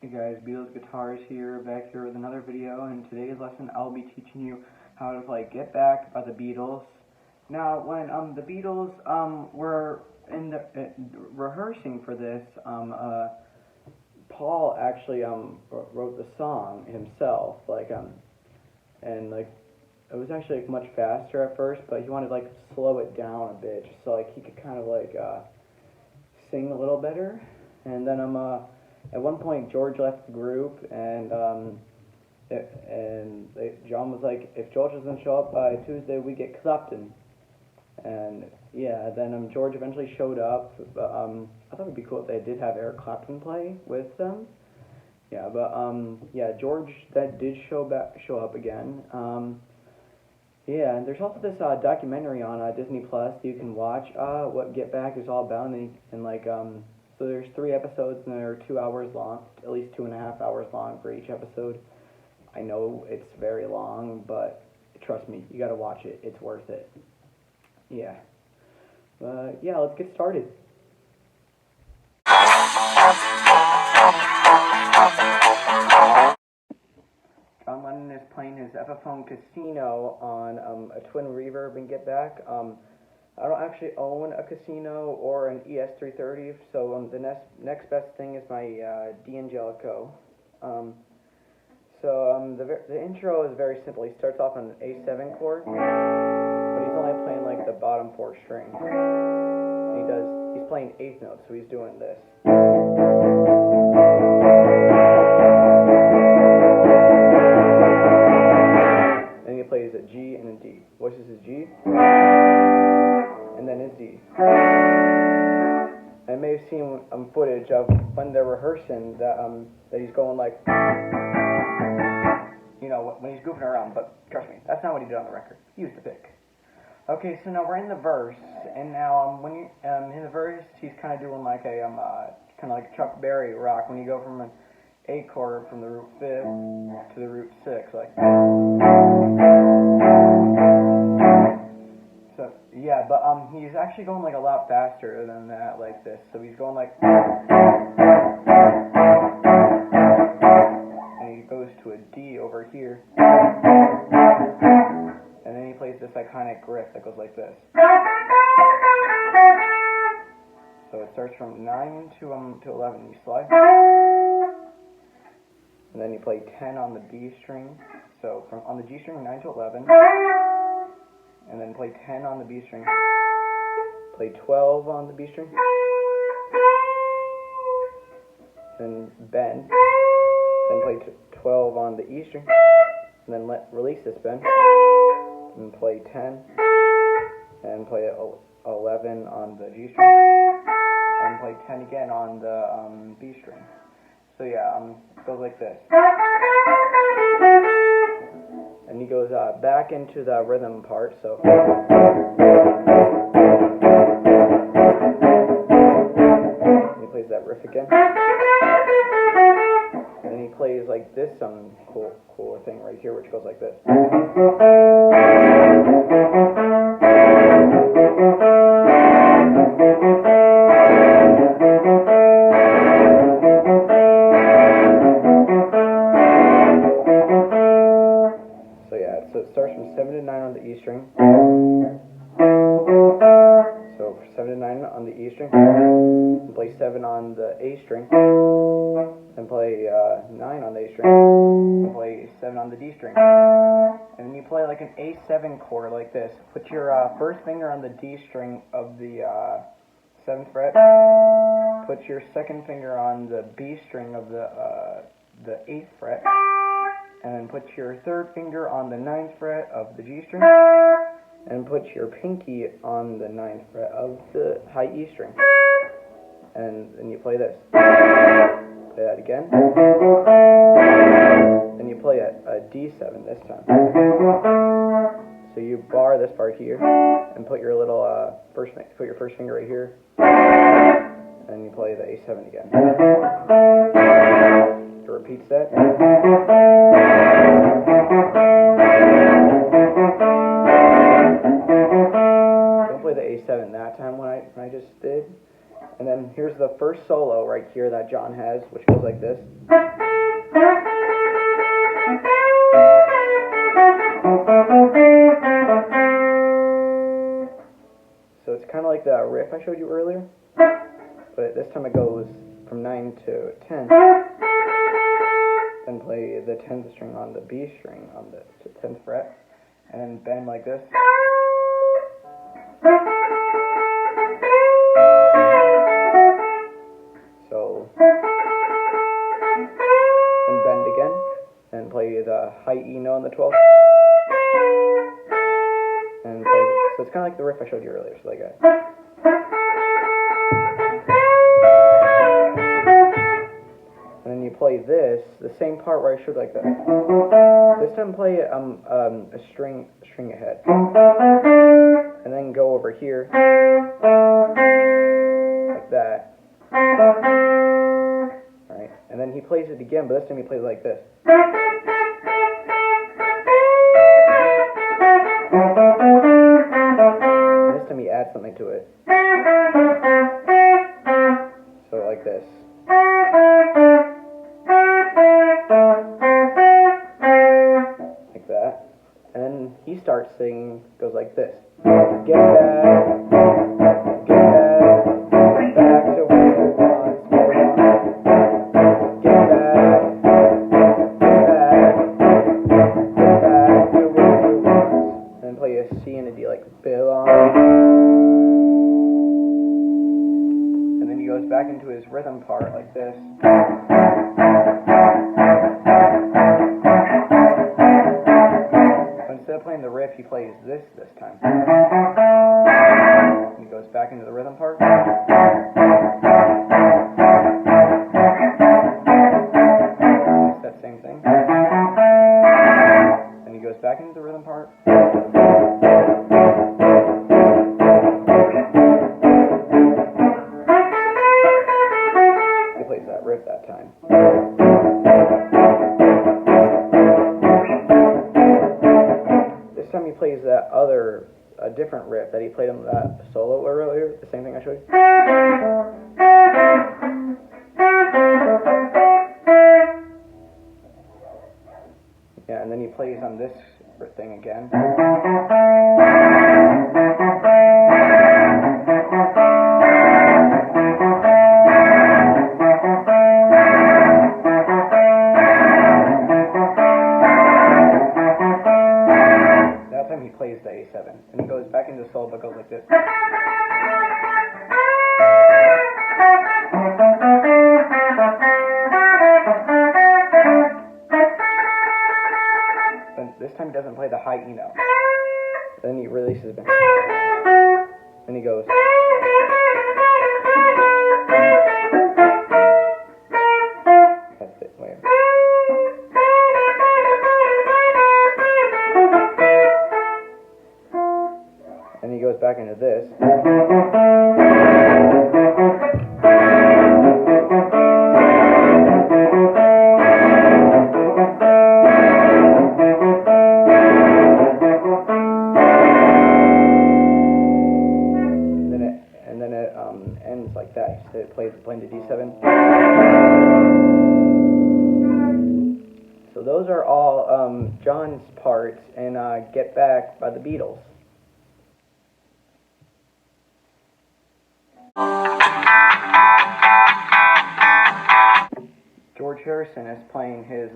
Hey guys, Beatles Guitars here, back here with another video. In today's lesson, I'll be teaching you how to get back by the Beatles. Now, when the Beatles were in the rehearsing for this, Paul actually wrote the song himself, and it was actually much faster at first, but he wanted to slow it down a bit, just so he could kind of sing a little better. And then at one point, George left the group, and John was like, "If George doesn't show up by Tuesday, we get Clapton." And yeah, then George eventually showed up. But I thought it'd be cool if they did have Eric Clapton play with them. Yeah, but yeah, George did show up again. Yeah, and there's also this documentary on Disney Plus that you can watch. What Get Back is all about, and so there's 3 episodes, and they're 2 hours long, at least 2.5 hours long for each episode. I know it's very long, but trust me, you gotta watch it. It's worth it. Yeah. Yeah, let's get started. John Lennon is playing his Epiphone Casino on a twin reverb and Get Back. I don't actually own a casino or an ES330, so the next best thing is my D'Angelico. The intro is very simple. He starts off on an A7 chord, but he's only playing the bottom 4 strings. And he's playing 8th notes, so he's doing this. And he plays a G and a D. Voices his G, and then his D. I may have seen footage of when they're rehearsing that he's going when he's goofing around, but trust me, that's not what he did on the record. He used the pick. Okay, so now we're in the verse, and now when you in the verse, he's kind of doing kind of like Chuck Berry rock when you go from an A chord from the root 5th to the root 6, So yeah, but he's actually going a lot faster than that, like this. So he's going and he goes to a D over here, and then he plays this iconic riff that goes like this. So it starts from 9 to 11. You slide, and then you play 10 on the D string. So on the G string, 9 to 11. And then play 10 on the B string, play 12 on the B string, then bend, then play 12 on the E string, and then release this bend, and play 10, and play 11 on the G string, and play 10 again on the B string. So yeah, it goes like this. And he goes back into the rhythm part, so and he plays that riff again, and then he plays this cool thing right here, which goes like this. So it starts from 7 to 9 on the E string. So 7 to 9 on the E string, and play 7 on the A string, and play 9 on the A string, and play 7 on the D string. And then you play an A7 chord like this. Put your first finger on the D string of the 7th fret. Put your second finger on the B string of the 8th fret. And then put your third finger on the 9th fret of the G string, and put your pinky on the 9th fret of the high E string. And then you play this. Play that again. Then you play a D7 this time. So you bar this part here, and put your little first finger right here, and you play the A7 again. It repeats that. Don't play the A7 that time when I just did. And then here's the first solo right here that John has, which goes like this. So it's kind of like the riff I showed you earlier, but this time it goes from 9 to 10, then play the 10th string on the B string on the 10th fret, and then bend like this. So, and bend again, and play the high E note on the 12th, and play so it's kind of like the riff I showed you earlier, so like a, and then you play this, the same part where I showed like that. This time play it a string ahead, and then go over here like that. Alright, and then he plays it again, but this time he plays it like this. And this time he adds something to it. So like this. Like that. And then he starts singing, goes like this. Get back to where you once belonged. Get back to where you once. And then play a C and a D like belong. And then he goes back into his rhythm part like this. Instead of playing the riff, he plays this time. And he goes back into the rhythm part. It's that same thing. And he goes back into the rhythm part. He plays that riff that time. This time he plays that other, a different riff that he played on that solo earlier, the same thing I showed you. Yeah, and then he plays on this thing again. He plays the A7, and he goes back into solo, but goes like this. But this time he doesn't play the high E note. Then he releases it. And he goes. That's it. Wait. And he goes back into this. And then it ends like that. So it plays playing the D7. So those are all John's parts in Get Back by the Beatles. George Harrison is playing his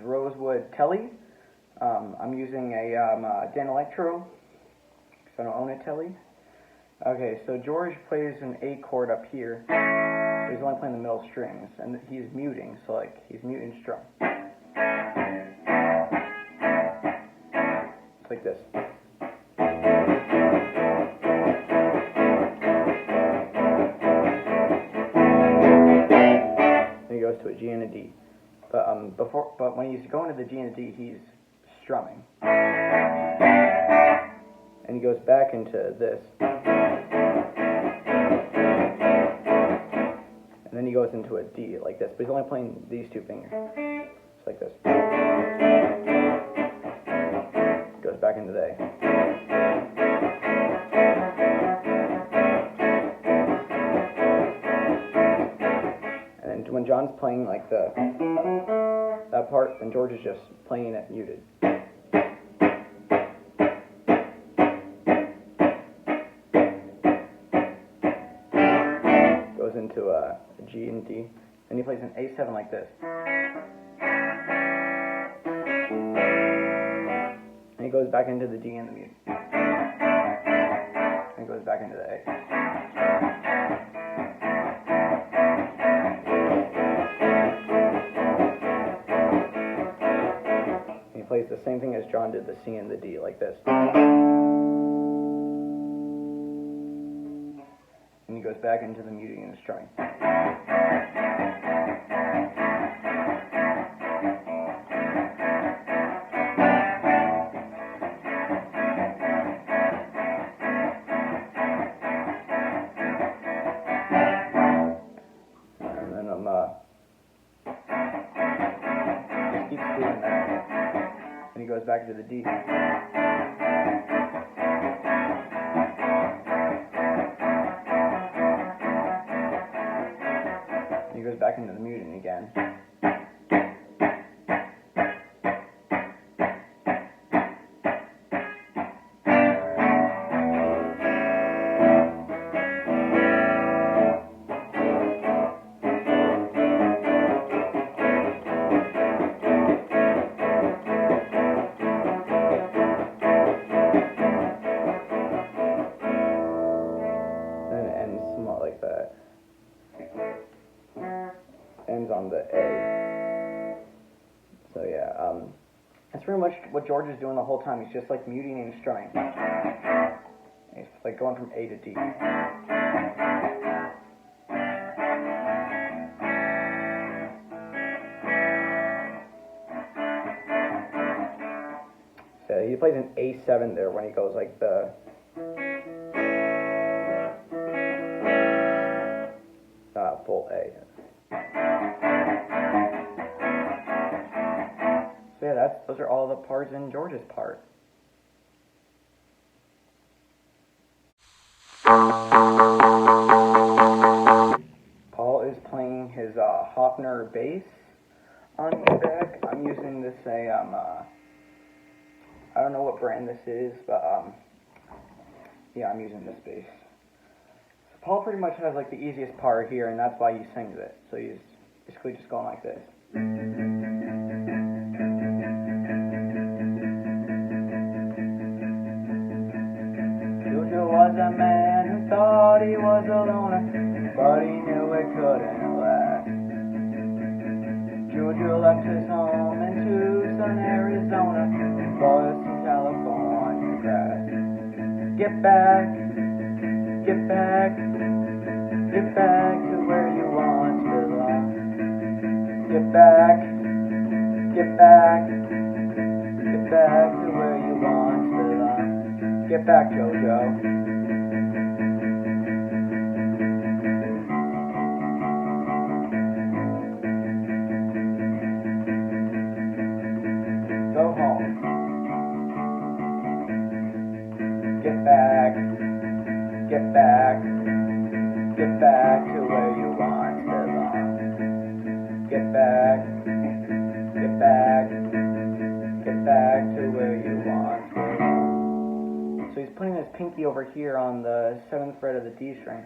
Rosewood Telly. I'm using a Dan Electro, because I don't own a Telly. Okay, so George plays an A chord up here. But he's only playing the middle strings, and he's muting, so like he's muting strum. It's like this. Goes to a G and a D, but when he's going to the G and a D, he's strumming, and he goes back into this, and then he goes into a D like this, but he's only playing these two fingers. It's like this. Goes back into the A. when John's playing like that part, and George is just playing it muted. Goes into a G and D, and he plays an A7 like this. And he goes back into the D and the mute. And he goes back into the A. And he plays the same thing as John did, the C and the D, like this. And he goes back into the muting and the strumming. And then just keeps doing that. And he goes back into the D. He goes back into the muting again. And it ends somewhat like that. Ends on the A. So yeah, that's pretty much what George is doing the whole time. He's just like muting and strumming. He's like going from A to D. So he plays an A7 there when he goes like the full A. So yeah, those are all the parts in George's part. Paul is playing his Hofner bass on his deck. I'm using this I don't know what brand this is, but yeah, I'm using this bass. So Paul pretty much has like the easiest part here, and that's why he sings it. So he's basically just going like this. Jojo was a man who thought he was a loner, but he knew it couldn't last. Jojo left his home in Tucson, Arizona, for some California grass. Get back, get back, get back to where you once belonged. Get back, get back, get back to where you once belonged. Get back, Jojo. Go home. Get back, get back, get back to where you once belonged. Get back, get back, get back to where you once belonged. So he's putting his pinky over here on the 7th fret of the D string.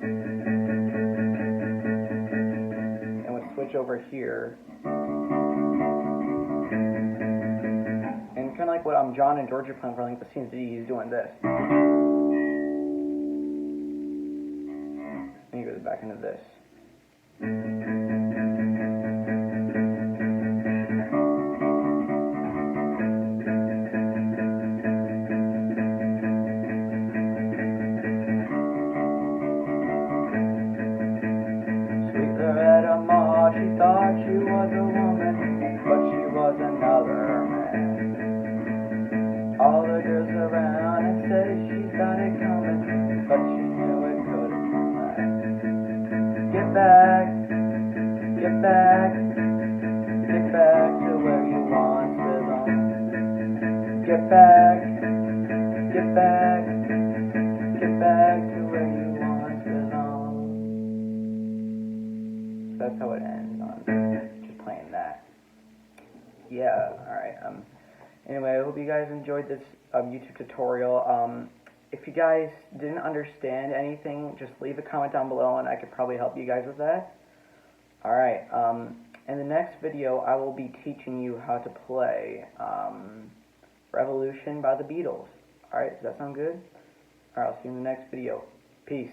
And we'll switch over here. And kind of like what John and George are playing for like the C and D, he's doing this. And he goes back into this. Sweet Loretta Maud, she thought she was a woman, but she was another man. All the girls around and say she's got it coming, but she knew it couldn't last. Get back, get back, get back to where you once belonged. Get back, get back, get back to where you once belonged. So that's how it ends. just playing that. Yeah, alright, anyway, I hope you guys enjoyed this YouTube tutorial. If you guys didn't understand anything, just leave a comment down below and I could probably help you guys with that. Alright, in the next video I will be teaching you how to play Revolution by the Beatles. Alright, does that sound good? Alright, I'll see you in the next video. Peace.